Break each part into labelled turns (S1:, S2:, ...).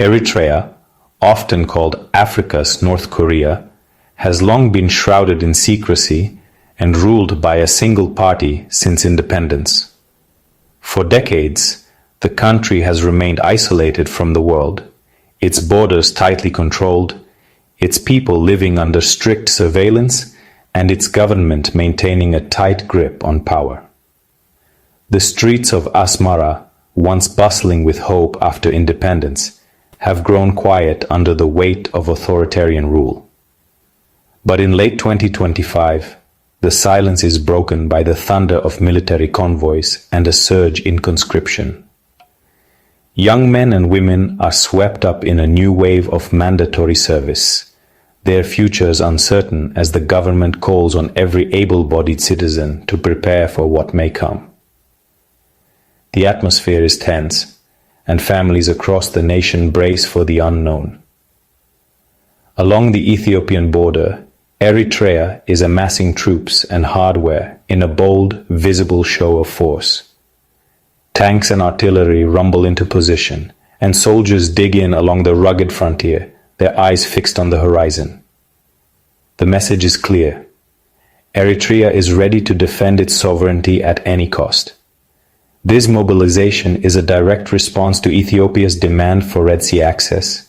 S1: Eritrea, often called Africa's North Korea, has long been shrouded in secrecy and ruled by a single party since independence. For decades, the country has remained isolated from the world, its borders tightly controlled, its people living under strict surveillance, and its government maintaining a tight grip on power. The streets of Asmara, once bustling with hope after independence, have grown quiet under the weight of authoritarian rule. But in late 2025, the silence is broken by the thunder of military convoys and a surge in conscription. Young men and women are swept up in a new wave of mandatory service, their futures uncertain as the government calls on every able-bodied citizen to prepare for what may come. The atmosphere is tense, and families across the nation brace for the unknown. Along the Ethiopian border, Eritrea is amassing troops and hardware in a bold, visible show of force. Tanks and artillery rumble into position, and soldiers dig in along the rugged frontier, their eyes fixed on the horizon. The message is clear. Eritrea is ready to defend its sovereignty at any cost. This mobilization is a direct response to Ethiopia's demand for Red Sea access,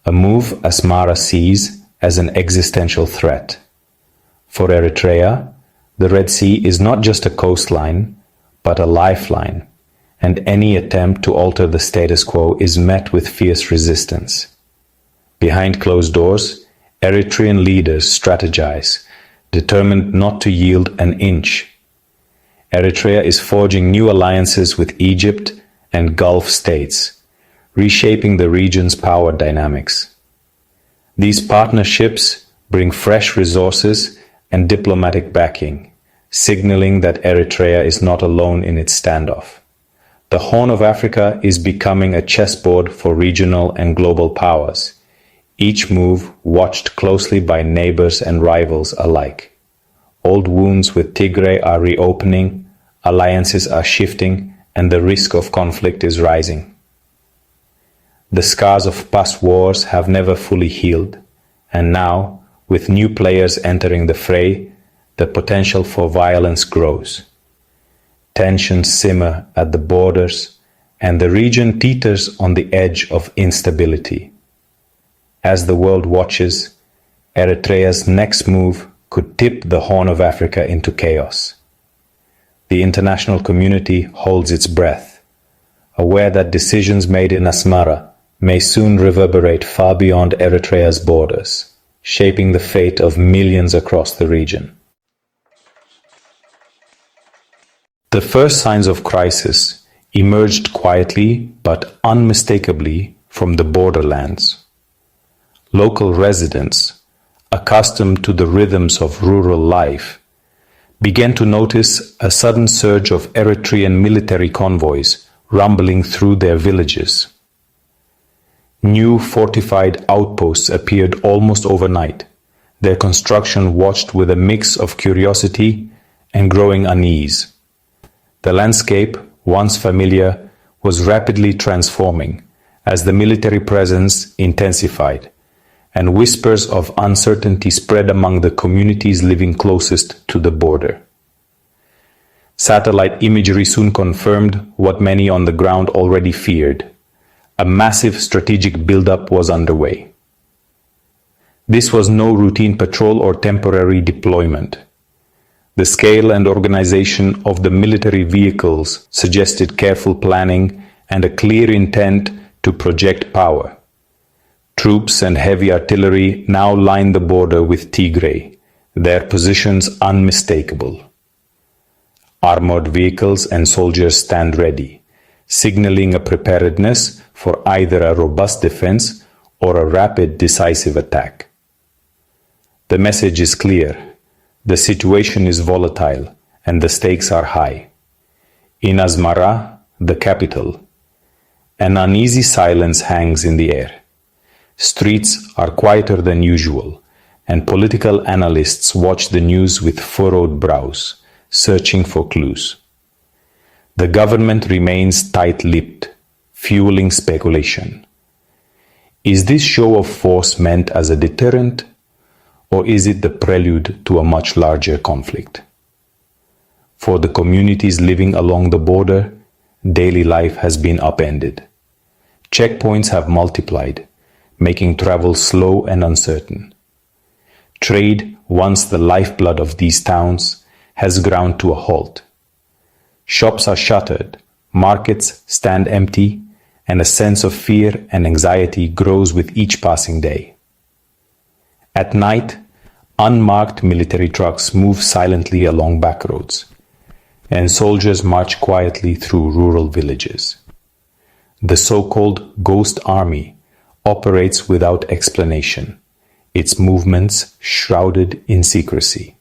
S1: a move Asmara sees as an existential threat. For Eritrea, the Red Sea is not just a coastline, but a lifeline, and any attempt to alter the status quo is met with fierce resistance. Behind closed doors, Eritrean leaders strategize, determined not to yield an inch. Eritrea is forging new alliances with Egypt and Gulf states, reshaping the region's power dynamics. These partnerships bring fresh resources and diplomatic backing, signaling that Eritrea is not alone in its standoff. The Horn of Africa is becoming a chessboard for regional and global powers, each move watched closely by neighbors and rivals alike. Old wounds with Tigray are reopening, alliances are shifting, and the risk of conflict is rising. The scars of past wars have never fully healed, and now, with new players entering the fray, the potential for violence grows. Tensions simmer at the borders, and the region teeters on the edge of instability. As the world watches, Eritrea's next move could tip the Horn of Africa into chaos. The international community holds its breath, aware that decisions made in Asmara may soon reverberate far beyond Eritrea's borders, shaping the fate of millions across the region. The first signs of crisis emerged quietly but unmistakably from the borderlands. Local residents, accustomed to the rhythms of rural life, began to notice a sudden surge of Eritrean military convoys rumbling through their villages. New fortified outposts appeared almost overnight, their construction watched with a mix of curiosity and growing unease. The landscape, once familiar, was rapidly transforming as the military presence intensified, and whispers of uncertainty spread among the communities living closest to the border. Satellite imagery soon confirmed what many on the ground already feared. A massive strategic buildup was underway. This was no routine patrol or temporary deployment. The scale and organization of the military vehicles suggested careful planning and a clear intent to project power. Troops and heavy artillery now line the border with Tigray, their positions unmistakable. Armored vehicles and soldiers stand ready, signaling a preparedness for either a robust defense or a rapid, decisive attack. The message is clear. The situation is volatile and the stakes are high. In Asmara, the capital, an uneasy silence hangs in the air. Streets are quieter than usual, and political analysts watch the news with furrowed brows, searching for clues. The government remains tight-lipped, fueling speculation. Is this show of force meant as a deterrent, or is it the prelude to a much larger conflict? For the communities living along the border, daily life has been upended. Checkpoints have multiplied, making travel slow and uncertain. Trade, once the lifeblood of these towns, has ground to a halt. Shops are shuttered, markets stand empty, and a sense of fear and anxiety grows with each passing day. At night, unmarked military trucks move silently along back roads, and soldiers march quietly through rural villages. The so-called ghost army operates without explanation, its movements shrouded in secrecy.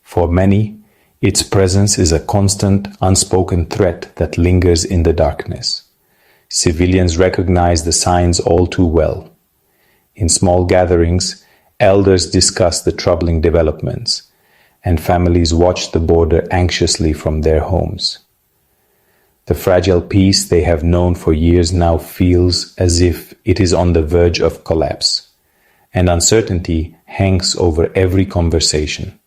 S1: For many, its presence is a constant, unspoken threat that lingers in the darkness. Civilians recognize the signs all too well. In small gatherings, elders discuss the troubling developments, and families watch the border anxiously from their homes. The fragile peace they have known for years now feels as if it is on the verge of collapse, and uncertainty hangs over every conversation.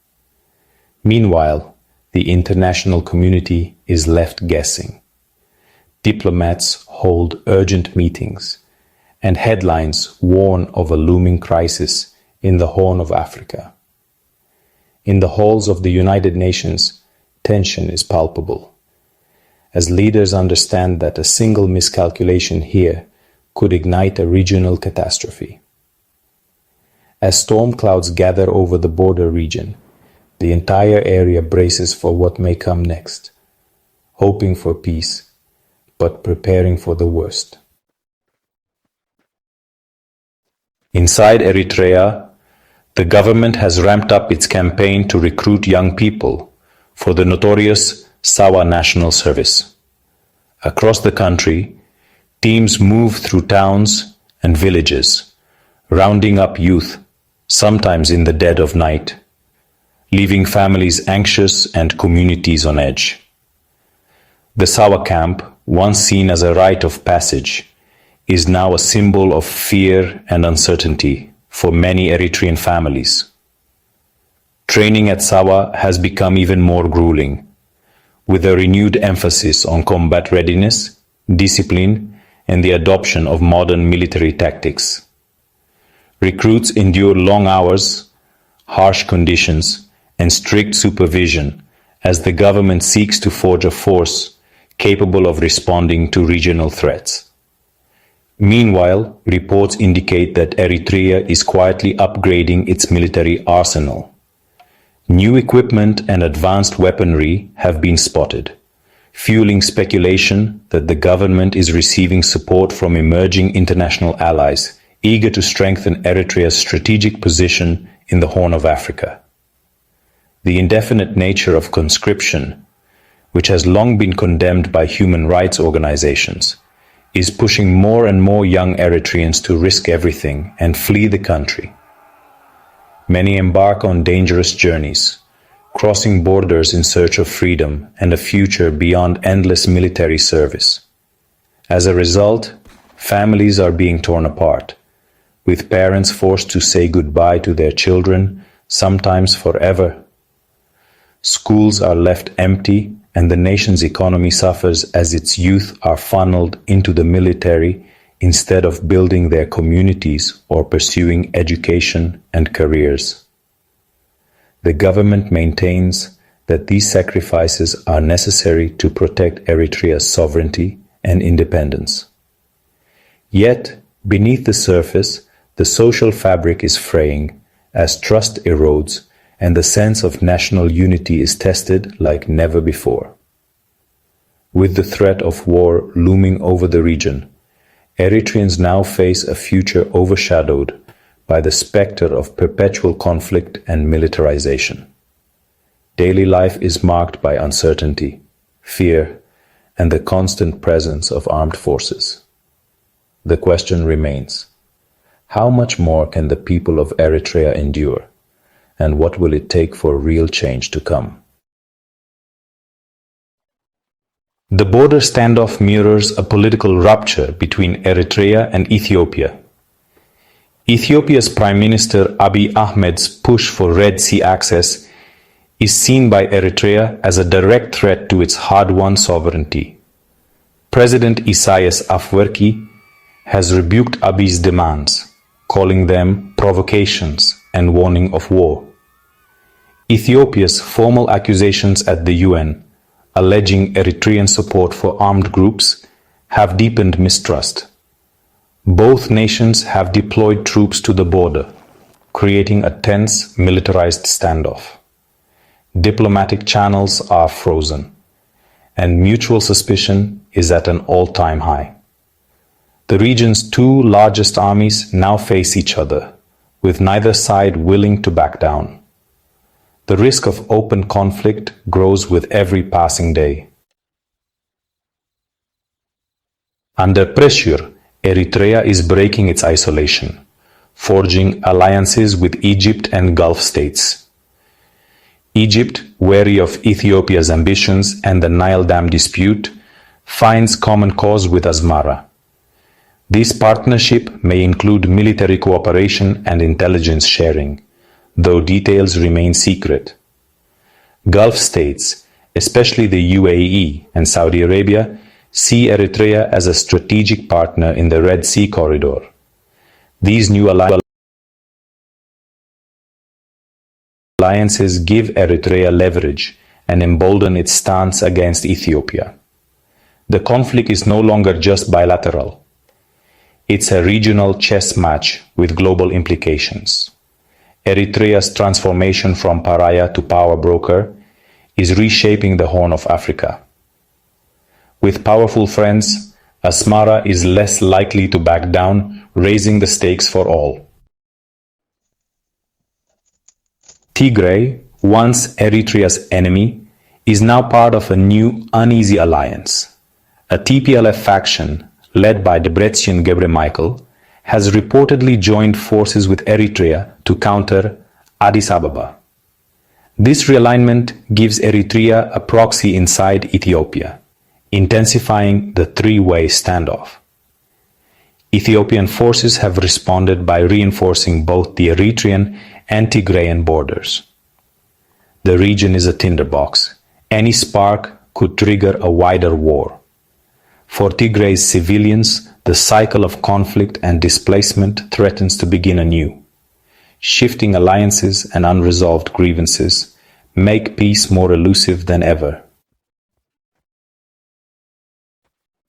S1: Meanwhile, the international community is left guessing. Diplomats hold urgent meetings, and headlines warn of a looming crisis in the Horn of Africa. In the halls of the United Nations, tension is palpable, as leaders understand that a single miscalculation here could ignite a regional catastrophe. As storm clouds gather over the border region, the entire area braces for what may come next, hoping for peace, but preparing for the worst. Inside Eritrea, the government has ramped up its campaign to recruit young people for the notorious Sawa National Service. Across the country, teams move through towns and villages, rounding up youth, sometimes in the dead of night, leaving families anxious and communities on edge. The Sawa camp, once seen as a rite of passage, is now a symbol of fear and uncertainty for many Eritrean families. Training at Sawa has become even more grueling, with a renewed emphasis on combat readiness, discipline, and the adoption of modern military tactics. Recruits endure long hours, harsh conditions, and strict supervision as the government seeks to forge a force capable of responding to regional threats. Meanwhile, reports indicate that Eritrea is quietly upgrading its military arsenal. New equipment and advanced weaponry have been spotted, fueling speculation that the government is receiving support from emerging international allies eager to strengthen Eritrea's strategic position in the Horn of Africa. The indefinite nature of conscription, which has long been condemned by human rights organizations, is pushing more and more young Eritreans to risk everything and flee the country. Many embark on dangerous journeys, crossing borders in search of freedom and a future beyond endless military service. As a result, families are being torn apart, with parents forced to say goodbye to their children, sometimes forever. Schools are left empty, and the nation's economy suffers as its youth are funneled into the military instead of building their communities or pursuing education and careers. The government maintains that these sacrifices are necessary to protect Eritrea's sovereignty and independence. Yet, beneath the surface, the social fabric is fraying as trust erodes and the sense of national unity is tested like never before. With the threat of war looming over the region, Eritreans now face a future overshadowed by the specter of perpetual conflict and militarization. Daily life is marked by uncertainty, fear, and the constant presence of armed forces. The question remains, how much more can the people of Eritrea endure? And what will it take for real change to come? The border standoff mirrors a political rupture between Eritrea and Ethiopia. Ethiopia's Prime Minister Abiy Ahmed's push for Red Sea access is seen by Eritrea as a direct threat to its hard-won sovereignty. President Isaias Afwerki has rebuked Abiy's demands, calling them provocations and warning of war. Ethiopia's formal accusations at the UN, alleging Eritrean support for armed groups, have deepened mistrust. Both nations have deployed troops to the border, creating a tense militarized standoff. Diplomatic channels are frozen, and mutual suspicion is at an all-time high. The region's two largest armies now face each other, with neither side willing to back down. The risk of open conflict grows with every passing day. Under pressure, Eritrea is breaking its isolation, forging alliances with Egypt and Gulf states. Egypt, wary of Ethiopia's ambitions and the Nile Dam dispute, finds common cause with Asmara. This partnership may include military cooperation and intelligence sharing, though details remain secret. Gulf states, especially the UAE and Saudi Arabia, see Eritrea as a strategic partner in the Red Sea corridor. These new alliances give Eritrea leverage and embolden its stance against Ethiopia. The conflict is no longer just bilateral. It's a regional chess match with global implications. Eritrea's transformation from pariah to power broker is reshaping the Horn of Africa. With powerful friends, Asmara is less likely to back down, raising the stakes for all. Tigray, once Eritrea's enemy, is now part of a new uneasy alliance. A TPLF faction, led by Debretsion Gebremichael, has reportedly joined forces with Eritrea to counter Addis Ababa. This realignment gives Eritrea a proxy inside Ethiopia, intensifying the three-way standoff. Ethiopian forces have responded by reinforcing both the Eritrean and Tigrayan borders. The region is a tinderbox. Any spark could trigger a wider war. For Tigray's civilians, the cycle of conflict and displacement threatens to begin anew. Shifting alliances and unresolved grievances make peace more elusive than ever.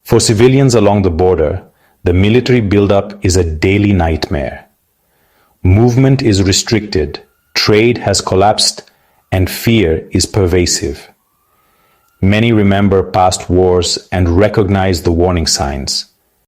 S1: For civilians along the border, the military buildup is a daily nightmare. Movement is restricted, trade has collapsed, and fear is pervasive. Many remember past wars and recognize the warning signs.